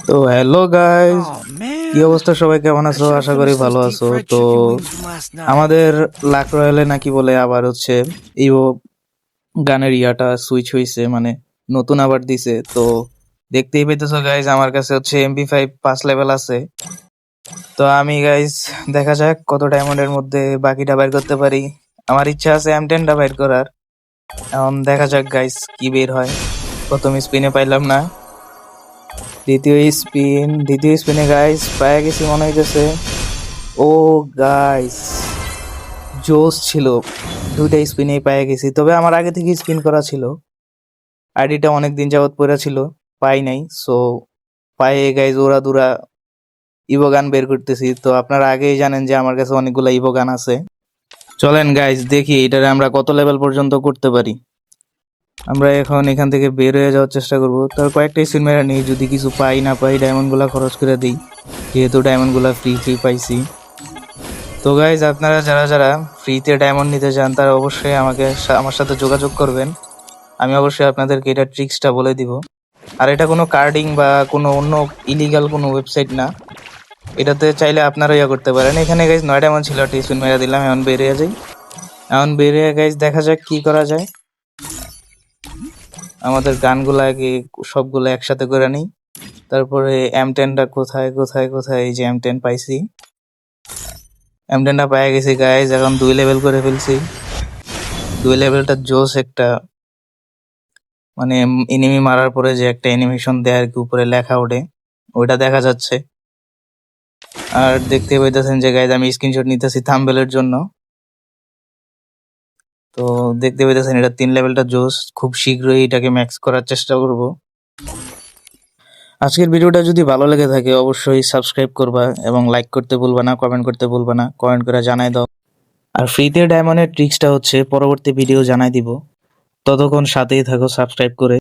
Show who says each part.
Speaker 1: তো hello guys,
Speaker 2: Oh
Speaker 1: কি
Speaker 2: man,
Speaker 1: অবস্থা? সবাই কেমন
Speaker 2: I
Speaker 1: আছো?
Speaker 2: should have
Speaker 1: আশা
Speaker 2: fell
Speaker 1: করি
Speaker 2: asleep
Speaker 1: ভালো
Speaker 2: to eat
Speaker 1: আছো।
Speaker 2: fried
Speaker 1: তো
Speaker 2: chicken wings from last night.
Speaker 1: আমাদের লাক রয়্যালে নাকি বলে আবার হচ্ছে ইভো গানের ইয়াটা সুইচ হইছে, মানে নতুন আবার দিছে। তো দেখতেই পেতেছো গাইস, আমার কাছে হচ্ছে MP5 5 লেভেল আছে। তো আমি গাইস দেখা যাক কত ডায়মন্ডের মধ্যে বাকিটা বাইর করতে পারি। আমার ইচ্ছা আছে M10টা বাইর করার। এখন দেখা যাক গাইস কি বের হয়। প্রথম স্পিনে পাইলাম না, দ্বিতীয় স্পিনে গাইস পায়ে গেছি মনে হইতেছে। ও গাইস, জোস ছিল, দুইটা স্পিনেই পেয়ে গেছি। তবে আমার আগে থেকে স্পিন করা ছিল, আইডিটা অনেক দিন যাবত পড়া ছিল, পাই নাই। সো পায়ে গাইস ওরা দুরা ইভো গান বের করতেছি। তো আপনারা আগেই জানেন যে আমার কাছে অনেকগুলো ইভো গান আছে। চলেন গাইস দেখি এটারে আমরা কত লেভেল পর্যন্ত করতে পারি। আমরা এখন এখান থেকে বের হয়ে যাওয়ার চেষ্টা করব। তার কয়েকটা স্পিন মেরা নিই, যদি কিছু পাই না পাই ডায়মন্ড গুলা খরচ করে দিই, যেহেতু ডায়মন্ড গুলা ফ্রি পাইছি। তো গাইজ আপনারা যারা যারা ফ্রিতে ডায়মন্ড নিতে চান তারা অবশ্যই আমার সাথে যোগাযোগ করবেন। আমি অবশ্যই আপনাদেরকে এটা ট্রিক্সটা বলে দিব। আর এটা কোনো কার্ডিং বা কোনো অন্য ইলিগাল কোনো ওয়েবসাইট না, এটাতে চাইলে আপনারা ইয়া করতে পারেন। এখানে গাইজ 9 ডায়মন্ড ছিল, টিস্পিন মেরে দিলাম। এখন বেরিয়ে যাই, এখন বেরিয়ে গাইজ দেখা যাক কি করা যায়। আমাদের গানগুলো আগে সবগুলো একসাথে করে নিই, তারপরে M10টা কোথায় কোথায় কোথায়, এই যে M10 পাইছি, M10টা পেয়ে গেছি গাইজ। এখন 2 লেভেল করে ফেলছি। 2 লেভেলটা জোস একটা, মানে এনিমি মারার পরে যে একটা অ্যানিমেশন দেয় আর কি, উপরে লেখা ওঠে, ওইটা দেখা যাচ্ছে। আর দেখতে পাইতেছেন যে গাইজ আমি স্ক্রিনশট নিতেছি থাম্বনেলের জন্য। তো দেখতে পাইতেছেন এটা 3 লেভেলটা জোস, খুব শীঘ্রই এটাকে ম্যাক্স করার চেষ্টা করব। আজকের ভিডিওটা যদি ভালো লেগে থাকে অবশ্যই সাবস্ক্রাইব করবা এবং লাইক করতে ভুলবা না, কমেন্ট করতে ভুলবা না, কমেন্ট করে জানাই দাও। আর ফ্রিতে ডায়মন্ডের ট্রিক্সটা হচ্ছে পরবর্তী ভিডিও জানাই দিব, ততক্ষণ সাথেই থাকো সাবস্ক্রাইব করে।